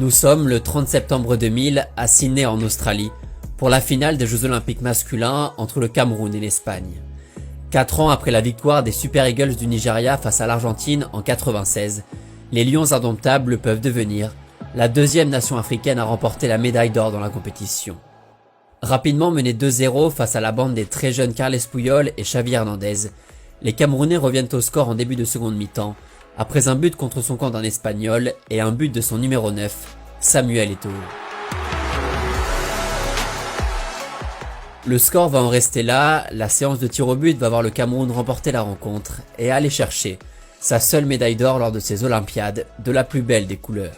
Nous sommes le 30 septembre 2000 à Sydney en Australie pour la finale des Jeux Olympiques masculins entre le Cameroun et l'Espagne. 4 ans après la victoire des Super Eagles du Nigeria face à l'Argentine en 96, les Lions indomptables peuvent devenir la deuxième nation africaine à remporter la médaille d'or dans la compétition. Rapidement menés 2-0 face à la bande des très jeunes Carles Puyol et Xavi Hernandez, les Camerounais reviennent au score en début de seconde mi-temps, après un but contre son camp d'un Espagnol et un but de son numéro 9, Samuel Eto'o. Le score va en rester là, la séance de tir au but va voir le Cameroun remporter la rencontre et aller chercher sa seule médaille d'or lors de ces Olympiades, de la plus belle des couleurs.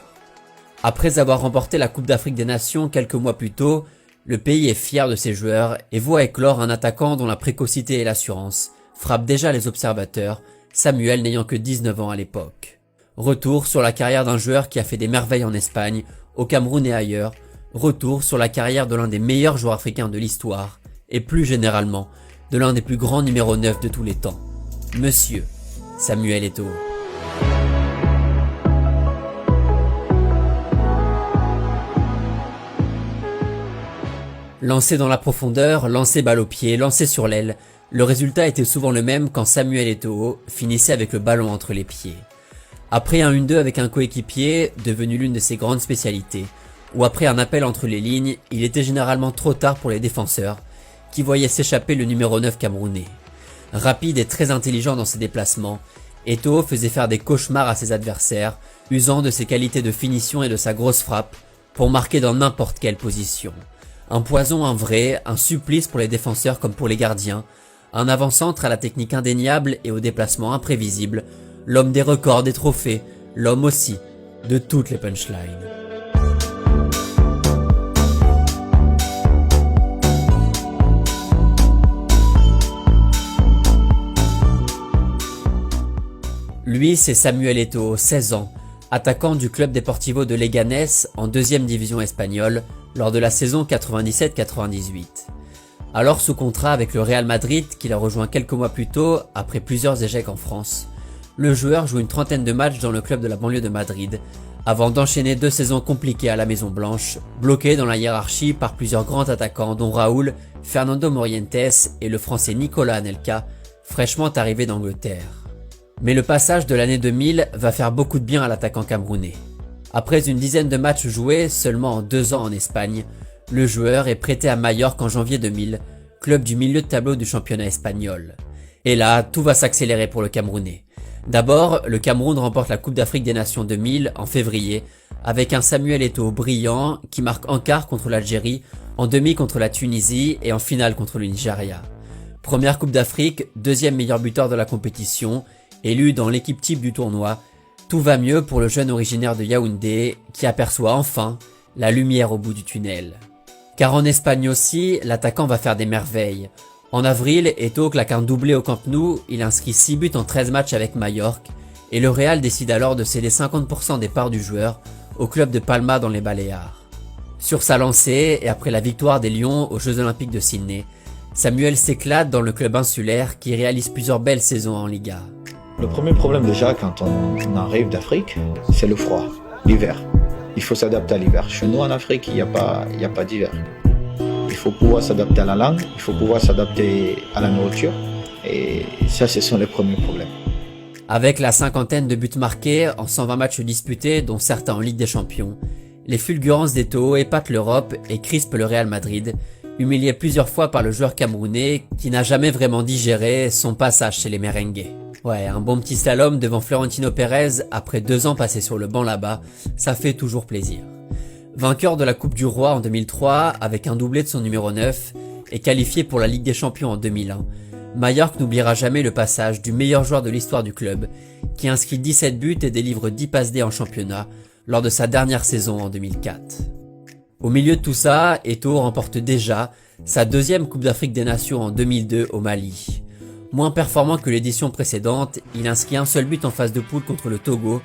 Après avoir remporté la Coupe d'Afrique des Nations quelques mois plus tôt, le pays est fier de ses joueurs et voit éclore un attaquant dont la précocité et l'assurance frappent déjà les observateurs, Samuel n'ayant que 19 ans à l'époque. Retour sur la carrière d'un joueur qui a fait des merveilles en Espagne, au Cameroun et ailleurs. Retour sur la carrière de l'un des meilleurs joueurs africains de l'histoire, et plus généralement, de l'un des plus grands numéros 9 de tous les temps. Monsieur Samuel Eto'o. Lancé dans la profondeur, lancé balle au pied, lancé sur l'aile, le résultat était souvent le même quand Samuel Eto'o finissait avec le ballon entre les pieds. Après un 1-2 avec un coéquipier, devenu l'une de ses grandes spécialités, ou après un appel entre les lignes, il était généralement trop tard pour les défenseurs, qui voyaient s'échapper le numéro 9 camerounais. Rapide et très intelligent dans ses déplacements, Eto'o faisait faire des cauchemars à ses adversaires, usant de ses qualités de finition et de sa grosse frappe pour marquer dans n'importe quelle position. Un poison, un vrai, un supplice pour les défenseurs comme pour les gardiens, un avant-centre à la technique indéniable et au déplacement imprévisible, l'homme des records, des trophées, l'homme aussi de toutes les punchlines. Lui, c'est Samuel Eto'o, 16 ans, attaquant du club Deportivo de Leganés en 2e division espagnole lors de la saison 97-98. Alors sous contrat avec le Real Madrid qu'il a rejoint quelques mois plus tôt après plusieurs échecs en France, le joueur joue une trentaine de matchs dans le club de la banlieue de Madrid avant d'enchaîner 2 saisons compliquées à la Maison Blanche, bloqué dans la hiérarchie par plusieurs grands attaquants dont Raúl, Fernando Morientes et le français Nicolas Anelka, fraîchement arrivé d'Angleterre. Mais le passage de l'année 2000 va faire beaucoup de bien à l'attaquant camerounais. Après une dizaine de matchs joués seulement en 2 ans en Espagne, le joueur est prêté à Majorque en janvier 2000, club du milieu de tableau du championnat espagnol. Et là, tout va s'accélérer pour le Camerounais. D'abord, le Cameroun remporte la Coupe d'Afrique des Nations 2000 en février, avec un Samuel Eto'o brillant qui marque en quart contre l'Algérie, en demi contre la Tunisie et en finale contre le Nigeria. Première Coupe d'Afrique, 2e meilleur buteur de la compétition, élu dans l'équipe type du tournoi, tout va mieux pour le jeune originaire de Yaoundé qui aperçoit enfin la lumière au bout du tunnel. Car en Espagne aussi, l'attaquant va faire des merveilles. En avril, Eto'o claque un doublé au Camp Nou, il inscrit 6 buts en 13 matchs avec Majorque, et le Real décide alors de céder 50% des parts du joueur au club de Palma dans les Baléares. Sur sa lancée, et après la victoire des Lions aux Jeux Olympiques de Sydney, Samuel s'éclate dans le club insulaire qui réalise plusieurs belles saisons en Liga. Le premier problème déjà quand on arrive d'Afrique, c'est le froid, l'hiver. Il faut s'adapter à l'hiver. Chez nous en Afrique, il n'y a pas d'hiver. Il faut pouvoir s'adapter à la langue, il faut pouvoir s'adapter à la nourriture. Et ça, ce sont les premiers problèmes. Avec la cinquantaine de buts marqués en 120 matchs disputés, dont certains en Ligue des Champions, les fulgurances d'Eto'o épatent l'Europe et crispent le Real Madrid, humilié plusieurs fois par le joueur camerounais qui n'a jamais vraiment digéré son passage chez les merengues. Ouais, un bon petit slalom devant Florentino Pérez après 2 ans passés sur le banc là-bas, ça fait toujours plaisir. Vainqueur de la Coupe du Roi en 2003 avec un doublé de son numéro 9 et qualifié pour la Ligue des Champions en 2001, Majorque n'oubliera jamais le passage du meilleur joueur de l'histoire du club qui inscrit 17 buts et délivre 10 passes D en championnat lors de sa dernière saison en 2004. Au milieu de tout ça, Eto'o remporte déjà sa 2e Coupe d'Afrique des Nations en 2002 au Mali. Moins performant que l'édition précédente, il inscrit un seul but en phase de poule contre le Togo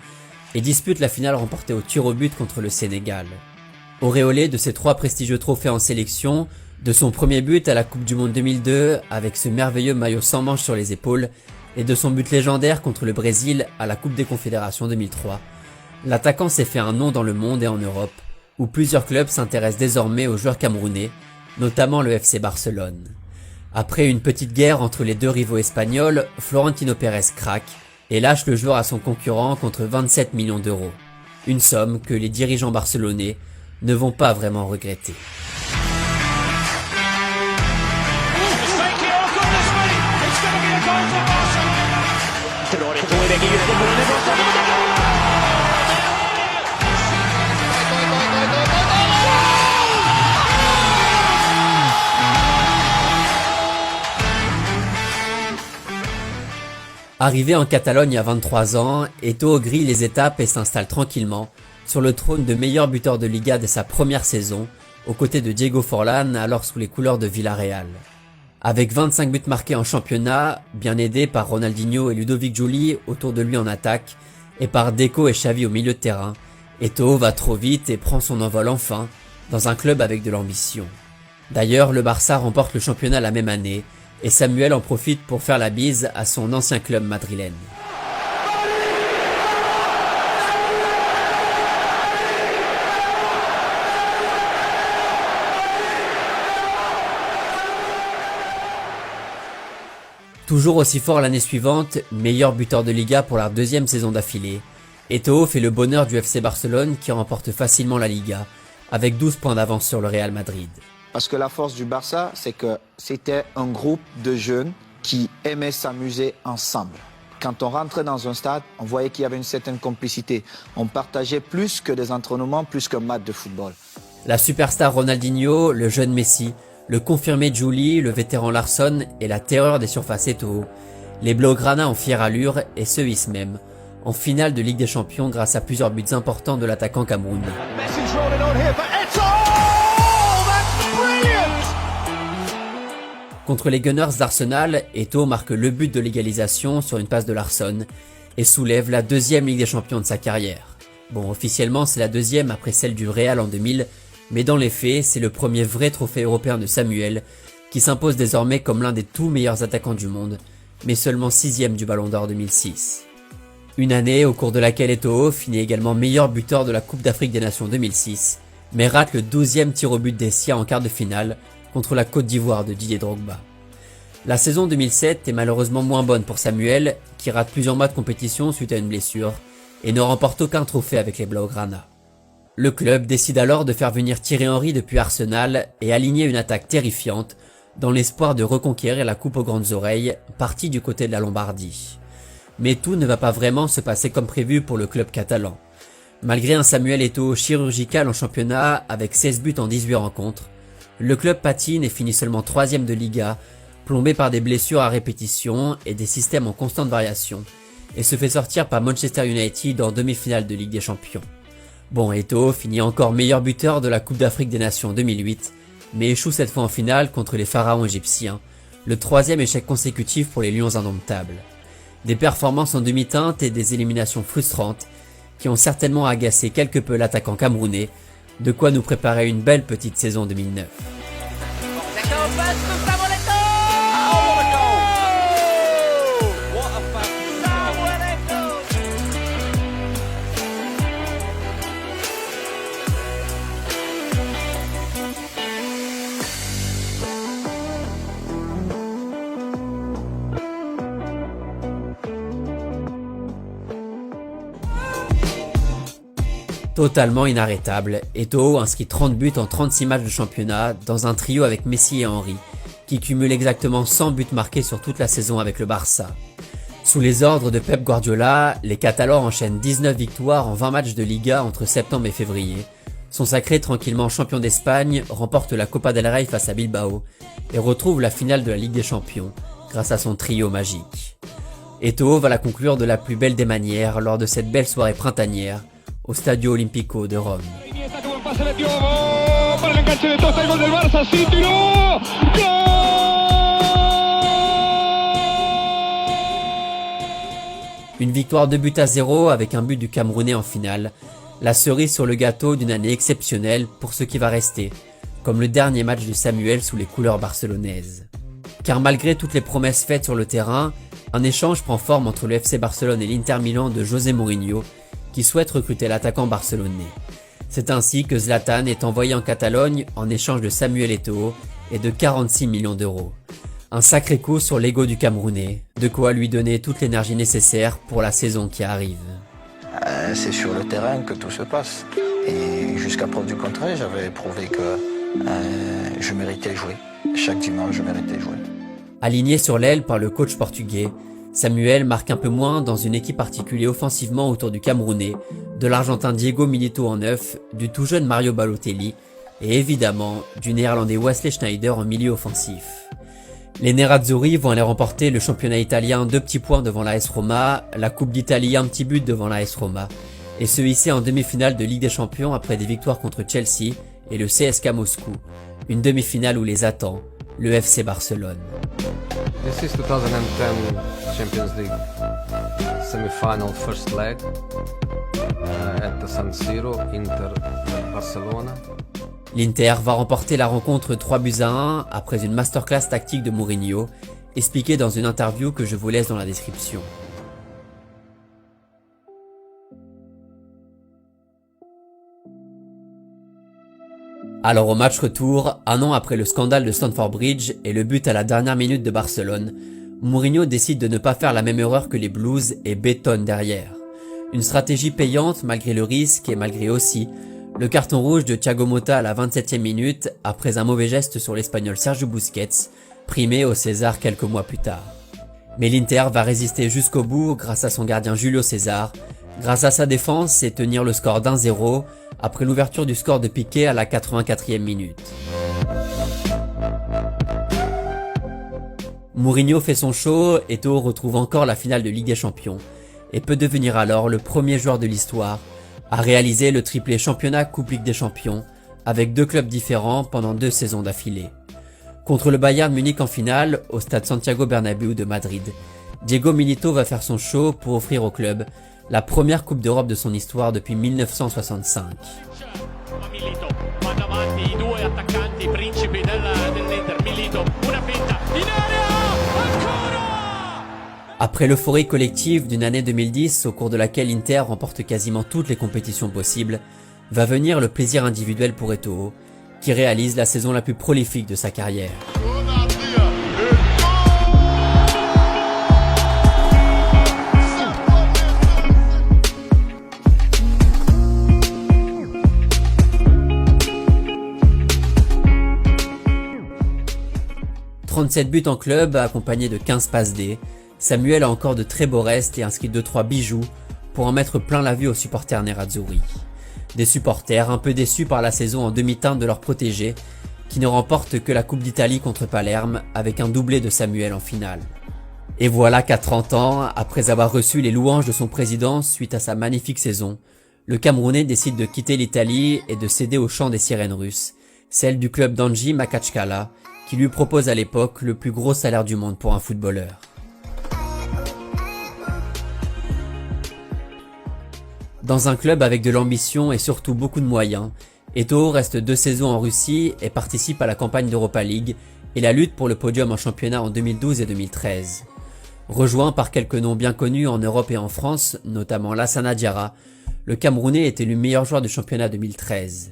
et dispute la finale remportée au tir au but contre le Sénégal. Auréolé de ses 3 prestigieux trophées en sélection, de son premier but à la Coupe du Monde 2002 avec ce merveilleux maillot sans manches sur les épaules et de son but légendaire contre le Brésil à la Coupe des Confédérations 2003, L'attaquant s'est fait un nom dans le monde et en Europe, où plusieurs clubs s'intéressent désormais aux joueurs camerounais, notamment le FC Barcelone. Après une petite guerre entre les deux rivaux espagnols, Florentino Pérez craque et lâche le joueur à son concurrent contre 27 millions d'euros. Une somme que les dirigeants barcelonais ne vont pas vraiment regretter. Arrivé en Catalogne à 23 ans, Eto'o grille les étapes et s'installe tranquillement sur le trône de meilleur buteur de Liga dès sa première saison, aux côtés de Diego Forlán, alors sous les couleurs de Villarreal. Avec 25 buts marqués en championnat, bien aidé par Ronaldinho et Ludovic Giuli autour de lui en attaque, et par Deco et Xavi au milieu de terrain, Eto'o va trop vite et prend son envol enfin, dans un club avec de l'ambition. D'ailleurs, le Barça remporte le championnat la même année, et Samuel en profite pour faire la bise à son ancien club madrilène. Toujours aussi fort l'année suivante, meilleur buteur de Liga pour la deuxième saison d'affilée, Eto'o fait le bonheur du FC Barcelone qui remporte facilement la Liga, avec 12 points d'avance sur le Real Madrid. Parce que la force du Barça, c'est que c'était un groupe de jeunes qui aimaient s'amuser ensemble. Quand on rentrait dans un stade, on voyait qu'il y avait une certaine complicité. On partageait plus que des entraînements, plus qu'un match de football. La superstar Ronaldinho, le jeune Messi, le confirmé Giuli, le vétéran Larsson et la terreur des surfaces Eto'o. Les Blaugrana en fière allure et se hissent même en finale de Ligue des Champions grâce à plusieurs buts importants de l'attaquant camerounais. Contre les Gunners d'Arsenal, Eto'o marque le but de l'égalisation sur une passe de Larsson et soulève la deuxième Ligue des Champions de sa carrière. Bon, officiellement c'est la deuxième après celle du Real en 2000, mais dans les faits, c'est le premier vrai trophée européen de Samuel, qui s'impose désormais comme l'un des tout meilleurs attaquants du monde, mais seulement 6e du Ballon d'Or 2006. Une année au cours de laquelle Eto'o finit également meilleur buteur de la Coupe d'Afrique des Nations 2006, mais rate le 12e tir au but des Sia en quart de finale, contre la Côte d'Ivoire de Didier Drogba. La saison 2007 est malheureusement moins bonne pour Samuel, qui rate plusieurs mois de compétition suite à une blessure, et ne remporte aucun trophée avec les Blaugrana. Le club décide alors de faire venir Thierry Henry depuis Arsenal et aligner une attaque terrifiante, dans l'espoir de reconquérir la coupe aux grandes oreilles, partie du côté de la Lombardie. Mais tout ne va pas vraiment se passer comme prévu pour le club catalan. Malgré un Samuel Eto'o chirurgical en championnat avec 16 buts en 18 rencontres, le club patine et finit seulement 3e de Liga, plombé par des blessures à répétition et des systèmes en constante variation, et se fait sortir par Manchester United en demi-finale de Ligue des Champions. Bon, Eto'o finit encore meilleur buteur de la Coupe d'Afrique des Nations 2008, mais échoue cette fois en finale contre les pharaons égyptiens, le 3e échec consécutif pour les Lions indomptables. Des performances en demi-teinte et des éliminations frustrantes qui ont certainement agacé quelque peu l'attaquant camerounais, de quoi nous préparer une belle petite saison 2009. Totalement inarrêtable, Eto'o inscrit 30 buts en 36 matchs de championnat dans un trio avec Messi et Henry, qui cumule exactement 100 buts marqués sur toute la saison avec le Barça. Sous les ordres de Pep Guardiola, les Catalans enchaînent 19 victoires en 20 matchs de Liga entre septembre et février, sont sacrés tranquillement champions d'Espagne, remportent la Copa del Rey face à Bilbao et retrouvent la finale de la Ligue des Champions grâce à son trio magique. Eto'o va la conclure de la plus belle des manières lors de cette belle soirée printanière au Stadio Olimpico de Rome. Une victoire 2-0 avec un but du Camerounais en finale, la cerise sur le gâteau d'une année exceptionnelle pour ce qui va rester, comme le dernier match de Samuel sous les couleurs barcelonaises. Car malgré toutes les promesses faites sur le terrain, un échange prend forme entre le FC Barcelone et l'Inter Milan de José Mourinho, qui souhaite recruter l'attaquant barcelonais. C'est ainsi que Zlatan est envoyé en Catalogne en échange de Samuel Eto'o et de 46 millions d'euros. Un sacré coup sur l'ego du Camerounais, de quoi lui donner toute l'énergie nécessaire pour la saison qui arrive. C'est sur le terrain que tout se passe. Et jusqu'à preuve du contraire, j'avais prouvé que je méritais jouer. Chaque dimanche, je méritais jouer. Aligné sur l'aile par le coach portugais, Samuel marque un peu moins dans une équipe articulée offensivement autour du Camerounais, de l'Argentin Diego Milito en neuf, du tout jeune Mario Balotelli et évidemment du Néerlandais Wesley Sneijder en milieu offensif. Les Nerazzurri vont aller remporter le championnat italien 2 petits points devant l'AS Roma, la Coupe d'Italie 1 petit but devant l'AS Roma, et se hisser en demi-finale de Ligue des Champions après des victoires contre Chelsea et le CSKA Moscou, une demi-finale où les attend le FC Barcelone. This is 2010 Champions League semi-final first leg at the San Siro, Inter Barcelona. L'Inter va remporter la rencontre 3-1 après une masterclass tactique de Mourinho, expliqué dans une interview que je vous laisse dans la description. Alors au match retour, un an après le scandale de Stamford Bridge et le but à la dernière minute de Barcelone, Mourinho décide de ne pas faire la même erreur que les Blues et bétonne derrière. Une stratégie payante malgré le risque et malgré aussi le carton rouge de Thiago Motta à la 27e minute après un mauvais geste sur l'Espagnol Sergio Busquets, primé au César quelques mois plus tard. Mais l'Inter va résister jusqu'au bout grâce à son gardien Julio César, grâce à sa défense et tenir le score d'1-0 après l'ouverture du score de Piqué à la 84e minute. Mourinho fait son show, Eto'o retrouve encore la finale de Ligue des Champions et peut devenir alors le premier joueur de l'histoire à réaliser le triplé championnat Coupe Ligue des Champions avec 2 clubs différents pendant 2 saisons d'affilée. Contre le Bayern Munich en finale, au stade Santiago Bernabéu de Madrid, Diego Milito va faire son show pour offrir au club la première Coupe d'Europe de son histoire depuis 1965. Après l'euphorie collective d'une année 2010 au cours de laquelle l'Inter remporte quasiment toutes les compétitions possibles, va venir le plaisir individuel pour Eto'o, qui réalise la saison la plus prolifique de sa carrière. « 37 buts en club, accompagnés de 15 passes D. Samuel a encore de très beaux restes et inscrit 2-3 bijoux pour en mettre plein la vue aux supporters Nerazzurri. Des supporters un peu déçus par la saison en demi-teinte de leur protégé, qui ne remportent que la Coupe d'Italie contre Palerme avec un doublé de Samuel en finale. Et voilà qu'à 30 ans, après avoir reçu les louanges de son président suite à sa magnifique saison, le Camerounais décide de quitter l'Italie et de céder au chant des sirènes russes, celle du club d'Anji Makachkala, qui lui propose à l'époque le plus gros salaire du monde pour un footballeur. Dans un club avec de l'ambition et surtout beaucoup de moyens, Eto'o reste 2 saisons en Russie et participe à la campagne d'Europa League et la lutte pour le podium en championnat en 2012 et 2013. Rejoint par quelques noms bien connus en Europe et en France, notamment Lassana Diarra, le Camerounais est élu meilleur joueur du championnat 2013.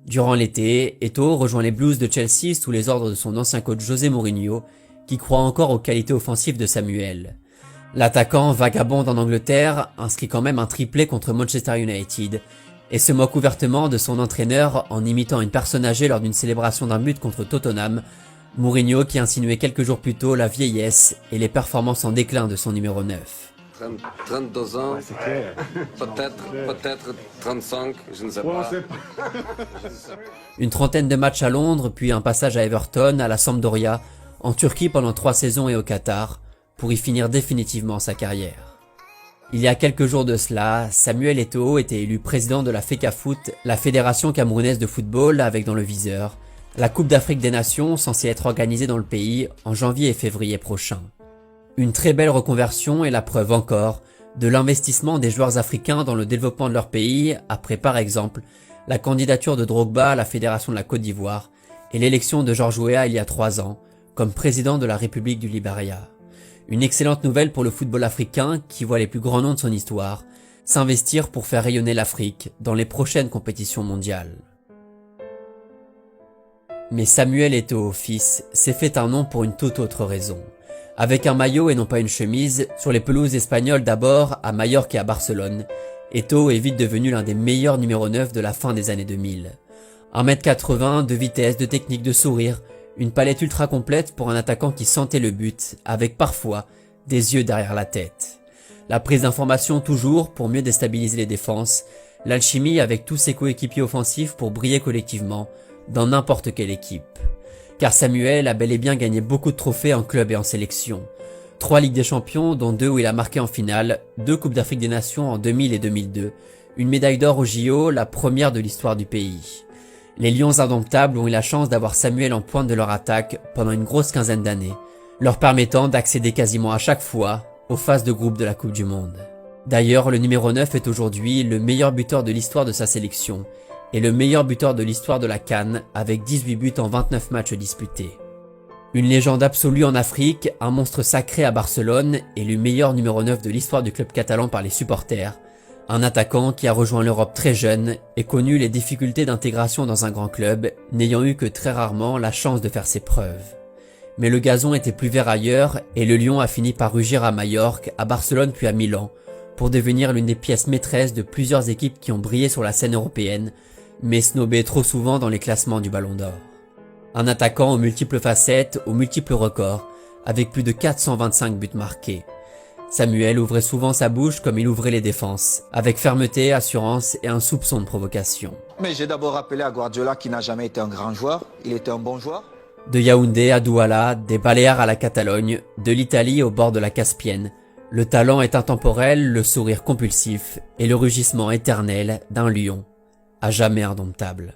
Durant l'été, Eto'o rejoint les Blues de Chelsea sous les ordres de son ancien coach José Mourinho, qui croit encore aux qualités offensives de Samuel. L'attaquant vagabonde en Angleterre inscrit quand même un triplé contre Manchester United et se moque ouvertement de son entraîneur en imitant une personne âgée lors d'une célébration d'un but contre Tottenham, Mourinho qui insinuait quelques jours plus tôt la vieillesse et les performances en déclin de son numéro 9. 32 ans, ouais, peut-être 35, je ne sais pas. Une trentaine de matchs à Londres, puis un passage à Everton, à la Sampdoria, en Turquie pendant 3 saisons et au Qatar, pour y finir définitivement sa carrière. Il y a quelques jours de cela, Samuel Eto'o était élu président de la FECAFOOT, la fédération camerounaise de football, avec dans le viseur la Coupe d'Afrique des Nations censée être organisée dans le pays en janvier et février prochain. Une très belle reconversion est la preuve encore de l'investissement des joueurs africains dans le développement de leur pays après par exemple la candidature de Drogba à la Fédération de la Côte d'Ivoire et l'élection de George Weah il y a 3 ans comme président de la République du Libéria. Une excellente nouvelle pour le football africain qui voit les plus grands noms de son histoire s'investir pour faire rayonner l'Afrique dans les prochaines compétitions mondiales. Mais Samuel Eto'o fils s'est fait un nom pour une toute autre raison. Avec un maillot et non pas une chemise, sur les pelouses espagnoles d'abord, à Majorque et à Barcelone, Eto'o est vite devenu l'un des meilleurs numéro 9 de la fin des années 2000. 1m80, de vitesse, de technique, de sourire, une palette ultra complète pour un attaquant qui sentait le but, avec parfois des yeux derrière la tête. La prise d'information toujours pour mieux déstabiliser les défenses, l'alchimie avec tous ses coéquipiers offensifs pour briller collectivement dans n'importe quelle équipe. Car Samuel a bel et bien gagné beaucoup de trophées en club et en sélection. 3 Ligues des Champions, dont 2 où il a marqué en finale, 2 Coupes d'Afrique des Nations en 2000 et 2002, une médaille d'or au JO, la première de l'histoire du pays. Les Lions indomptables ont eu la chance d'avoir Samuel en pointe de leur attaque pendant une grosse quinzaine d'années, leur permettant d'accéder quasiment à chaque fois aux phases de groupe de la Coupe du Monde. D'ailleurs, le numéro 9 est aujourd'hui le meilleur buteur de l'histoire de sa sélection et le meilleur buteur de l'histoire de la CAN avec 18 buts en 29 matchs disputés. Une légende absolue en Afrique, un monstre sacré à Barcelone et le meilleur numéro 9 de l'histoire du club catalan par les supporters, un attaquant qui a rejoint l'Europe très jeune et connu les difficultés d'intégration dans un grand club, n'ayant eu que très rarement la chance de faire ses preuves. Mais le gazon était plus vert ailleurs et le lion a fini par rugir à Majorque, à Barcelone puis à Milan, pour devenir l'une des pièces maîtresses de plusieurs équipes qui ont brillé sur la scène européenne, mais snobé trop souvent dans les classements du Ballon d'Or. Un attaquant aux multiples facettes, aux multiples records, avec plus de 425 buts marqués. Samuel ouvrait souvent sa bouche comme il ouvrait les défenses, avec fermeté, assurance et un soupçon de provocation. Mais j'ai d'abord rappelé à Guardiola qui n'a jamais été un grand joueur, il était un bon joueur. De Yaoundé à Douala, des Baléares à la Catalogne, de l'Italie au bord de la Caspienne, le talent est intemporel, le sourire compulsif et le rugissement éternel d'un lion, à jamais indomptable.